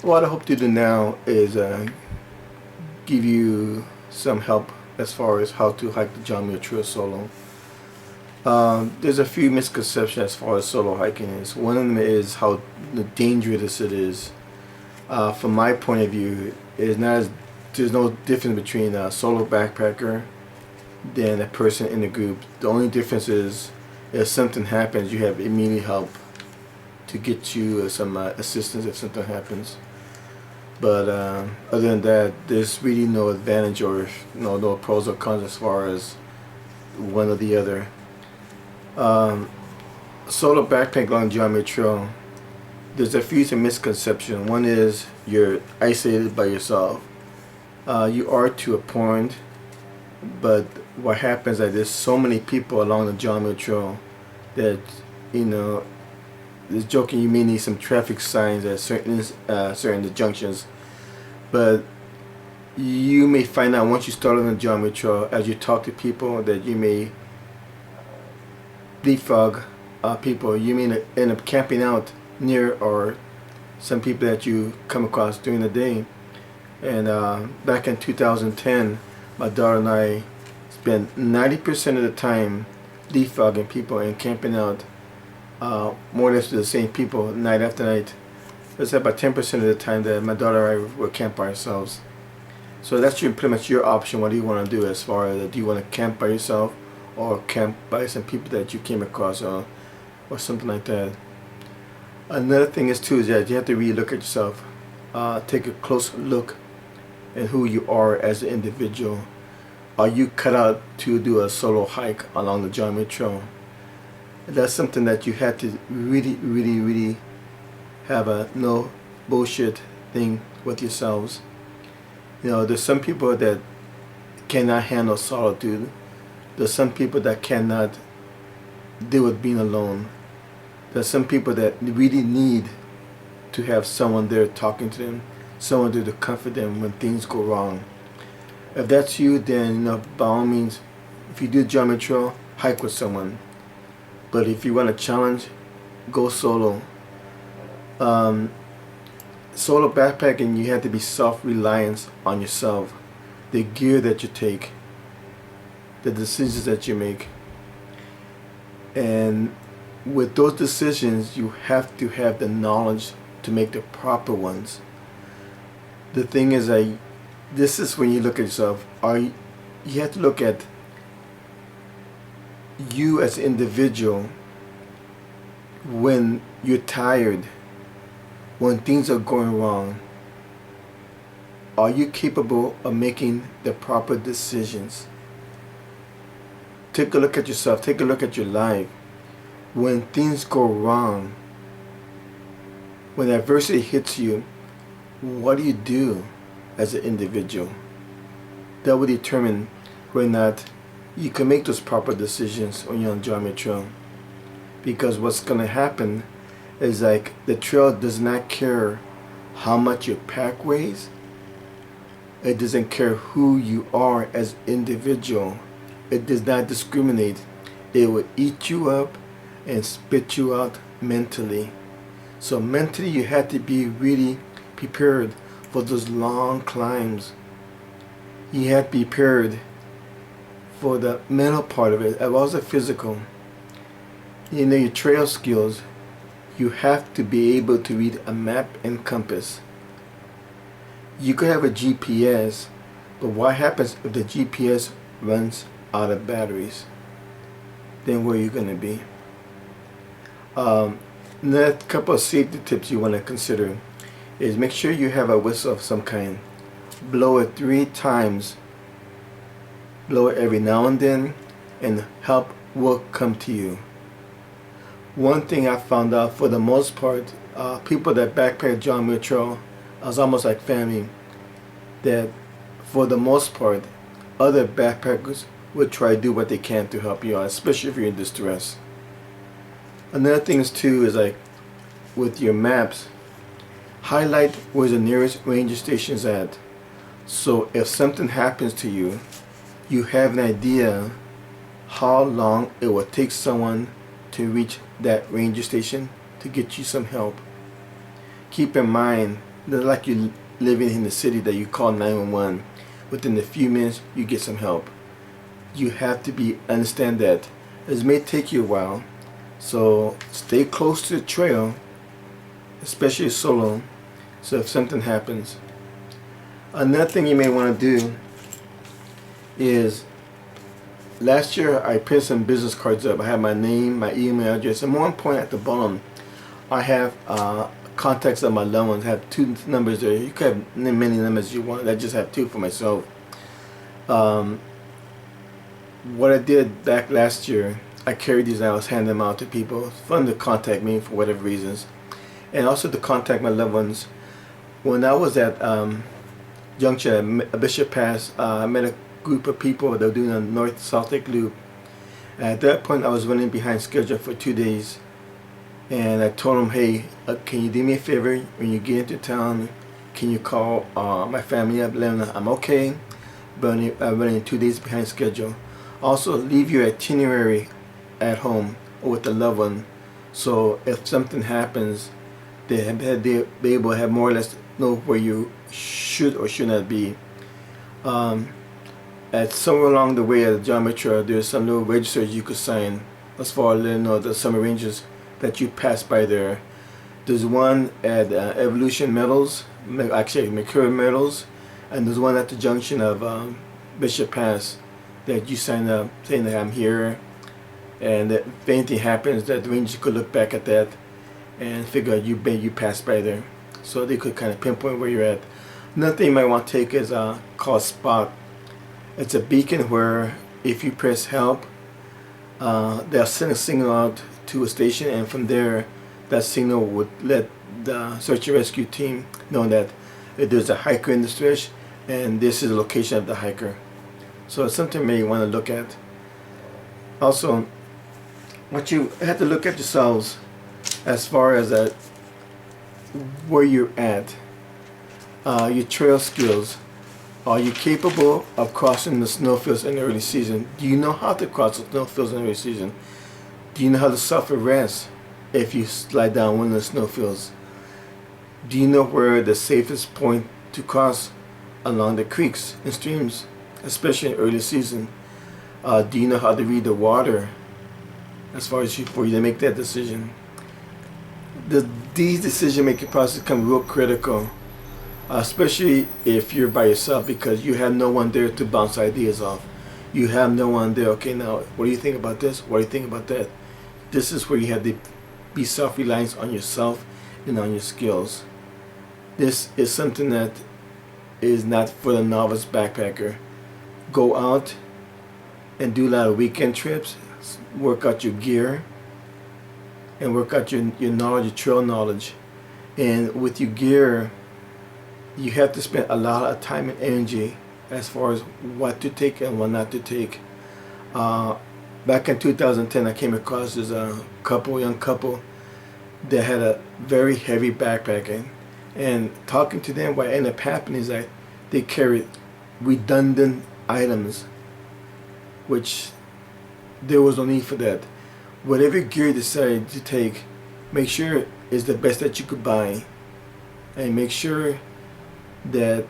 What I hope to do now is give you some help as far as how to hike the John Muir Trail solo. There's a few misconceptions as far as solo hiking is. One of them is how dangerous it is. From my point of view, it is not as, there's no difference between a solo backpacker than a person in a group. The only difference is if something happens, you have immediate help to get you some assistance if something happens. But other than that, there's really no advantage or no pros or cons as far as one or the other. Um, Solo backpack on John Muir Trail, there's a few misconceptions. One is you're isolated by yourself. You are to a point, but what happens is that there's so many people along the John Muir Trail that you know. This joking, you may need some traffic signs at certain junctions, but you may find out once you start on the John Muir Trail, as you talk to people, that you may leapfrog people. You may end up camping out near or some people that you come across during the day. And back in 2010, my daughter and I spent 90% of the time leapfrogging people and camping out more or less with the same people night after night. It's about 10% of the time that my daughter and I will camp by ourselves. So that's pretty much your option. What do you want to do as far as do you want to camp by yourself or camp by some people that you came across or something like that. Another thing is too is that you have to really look at yourself. Take a close look at who you are as an individual. Are you cut out to do a solo hike along the John Muir Trail? That's something that you have to really have a no bullshit thing with yourselves. You know, there's some people that cannot handle solitude. There's some people that cannot deal with being alone. There's some people that really need to have someone there talking to them, someone there to comfort them when things go wrong. If that's you, then by all means, if you do John Muir Trail, hike with someone. But if you want a challenge, go solo. Solo backpacking, you have to be self-reliant on yourself. The gear that you take, the decisions that you make. And with those decisions, you have to have the knowledge to make the proper ones. The thing is, this is when you look at yourself. You have to look at you as an individual when you're tired, when things are going wrong. Are you capable of making the proper decisions? Take a look at yourself, take a look at your life. When things go wrong, when adversity hits you, what do you do as an individual? That will determine whether or not you can make those proper decisions when you're on John Muir Trail. Because what's going to happen is like the trail does not care how much your pack weighs. It doesn't care who you are as an individual. It does not discriminate. It will eat you up and spit you out mentally. So mentally you have to be really prepared for those long climbs. You have to be prepared for the mental part of it as well as the physical. You know, your trail skills, you have to be able to read a map and compass. You could have a GPS, but what happens if the GPS runs out of batteries? Then where are you going to be? Another couple of safety tips you want to consider is make sure you have a whistle of some kind. Blow it 3 times. Blow it every now and then, and help will come to you. One thing I found out, for the most part, people that backpack John Muir Trail is almost like family. That for the most part, other backpackers will try to do what they can to help you out, especially if you're in distress. Another thing is too is like with your maps, highlight where the nearest ranger station is at. So if something happens to you, you have an idea how long it will take someone to reach that ranger station to get you some help. Keep in mind, Not like you living in the city that you call 911. Within a few minutes, you get some help. You have to understand that it may take you a while, so stay close to the trail, especially solo. So if something happens, another thing you may want to do is, last year I printed some business cards up. I have my name, my email address, and more important, at the bottom I have contacts of my loved ones. I have 2 numbers there. You could have many numbers you want. I just have 2 for myself. What I did back last year, I carried these and I was handing them out to people for them to contact me for whatever reasons, and also to contact my loved ones. When I was at Junction at Bishop Pass, I met a group of people that were doing a North-South Lake Loop. At that point, I was running behind schedule for 2 days, and I told them, hey, can you do me a favor? When you get into town, can you call my family up, let them know I'm okay, but I'm running 2 days behind schedule. Also, leave your itinerary at home or with the loved one, so if something happens, they'll be able to have more or less know where you should or should not be. At somewhere along the way at the geometry, there's some little registers you could sign as far as letting know the summer ranges that you pass by there. There's one at Evolution Metals, actually Mercury Metals, and there's one at the junction of Bishop Pass that you sign up saying that I'm here, and that if anything happens, that the rangers could look back at that and figure out you passed by there, so they could kind of pinpoint where you're at. Another thing you might want to take is called Spot. It's a beacon where if you press help, they'll send a signal out to a station, and from there that signal would let the search and rescue team know that there's a hiker in the stretch and this is the location of the hiker. So it's something you may want to look at. Also, what you have to look at yourselves as far as where you're at, your trail skills. Are you capable of crossing the snowfields in the early season? Do you know how to cross the snowfields in the early season? Do you know how to suffer rest if you slide down one of the snowfields? Do you know where the safest point to cross along the creeks and streams, especially in early season? Do you know how to read the water as far as for you to make that decision? These decision-making processes become real critical, especially if you're by yourself, because you have no one there to bounce ideas off. You have no one there, okay, now what do you think about this? What do you think about that? This is where you have to be self-reliant on yourself and on your skills. This is something that is not for the novice backpacker. Go out and do a lot of weekend trips, work out your gear, and work out your knowledge, your trail knowledge. And with your gear, you have to spend a lot of time and energy as far as what to take and what not to take. Back in 2010, I came across this young couple that had a very heavy backpacking, and talking to them, what ended up happening is that they carried redundant items, which there was no need for that. Whatever gear you decide to take, make sure it's the best that you could buy, and make sure that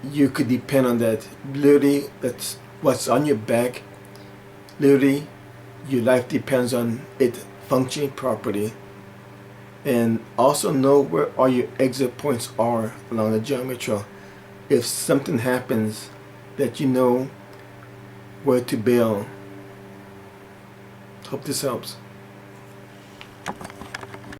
you could depend on that. Literally, that's what's on your back. Literally, your life depends on it functioning properly. And also know where all your exit points are along the geometry trail. If something happens, that you know where to bail. Hope this helps.